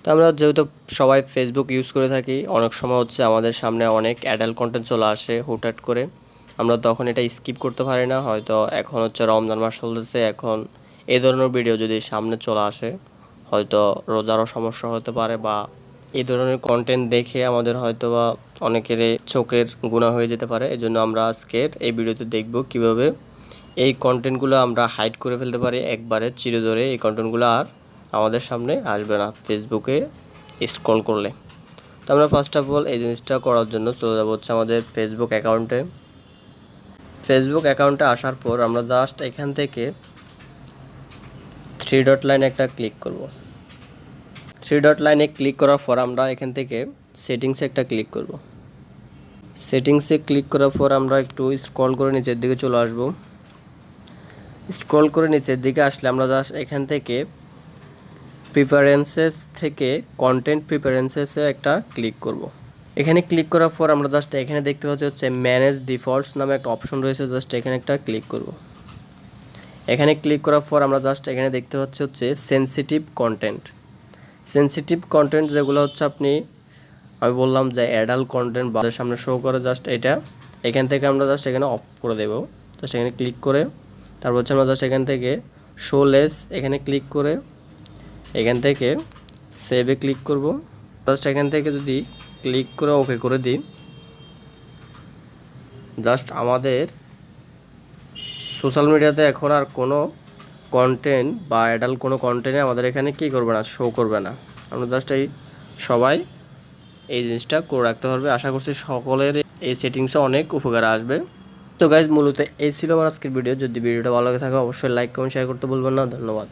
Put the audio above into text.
তো আমরা যেহেতু সবাই ফেসবুক ইউজ করে থাকি, অনেক সময় হচ্ছে আমাদের সামনে অনেক অ্যাডাল্ট কন্টেন্ট চলে আসে হুটহাট করে। আমরা তখন এটা স্কিপ করতে পারি না। হয়তো এখন হচ্ছে রমজান মাস চলতেছে, এখন এই ধরনের ভিডিও যদি সামনে চলে আসে হয়তো রোজারও সমস্যা হতে পারে, বা এই ধরনের কন্টেন্ট দেখে আমাদের হয়তো বা অনেকের চোখের গুণা হয়ে যেতে পারে। এই জন্য আমরা আজকের এই ভিডিওতে দেখব কিভাবে এই কন্টেন্টগুলো আমরা হাইড করে ফেলতে পারি একবারে চিরতরে। এই কন্টেন্টগুলো আর আমাদের সামনে আসবে না ফেসবুকে স্ক্রল করলে। তো আমরা ফার্স্ট অফ অল এই জিনিসটা করার জন্য চলে যাবো হচ্ছে আমাদের ফেসবুক অ্যাকাউন্টে। ফেসবুক অ্যাকাউন্টে আসার পর আমরা জাস্ট এখান থেকে থ্রি ডট লাইন একটা ক্লিক করব। থ্রি ডট লাইনে ক্লিক করার পর আমরা এখান থেকে সেটিংসে একটা ক্লিক করব। সেটিংসে ক্লিক করার পর আমরা একটু স্ক্রল করে নিচের দিকে চলে আসব। স্ক্রল করে নিচের দিকে আসলে আমরা জাস্ট এখান থেকে প্রিফারেন্সেস থেকে কন্টেন্ট প্রিফারেন্সেসে একটা ক্লিক করব। এখানে ক্লিক করার পর আমরা জাস্ট এখানে দেখতে পাচ্ছি হচ্ছে ম্যানেজ ডিফল্টস নামে একটা অপশন রয়েছে, জাস্ট এখানে একটা ক্লিক করব। এখানে ক্লিক করার পর আমরা জাস্ট এখানে দেখতে পাচ্ছি হচ্ছে সেনসিটিভ কন্টেন্ট। সেনসিটিভ কন্টেন্ট যেগুলো হচ্ছে আমি বললাম যে অ্যাডাল্ট কন্টেন্ট বাদের সামনে শো করে, জাস্ট এটা এখান থেকে আমরা জাস্ট এখানে অফ করে দেব। জাস্ট এখানে ক্লিক করে তারপর হচ্ছে আমরা জাস্ট এখান থেকে শো লেস এখানে ক্লিক করে এখান থেকে সেভে ক্লিক করব। জাস্ট এখান থেকে যদি ক্লিক করে ওকে করে দিই, জাস্ট আমাদের সোশ্যাল মিডিয়াতে এখন আর কোনো কন্টেন্ট বা অ্যাডাল্ট কোনো কন্টেন্টে আমাদের এখানে কী করবে না, শো করবে না। আমরা জাস্ট সবাই এই জিনিসটা করে রাখতে পারবে। আশা করছি সকলের এই সেটিংসে অনেক উপকার আসবে। তো গাইজ, মূলত এই ছিল আমার আজকের ভিডিও। যদি ভিডিওটা ভালো লাগে থাকে অবশ্যই লাইক কমেন্ট শেয়ার করতে ভুলবেন না। ধন্যবাদ।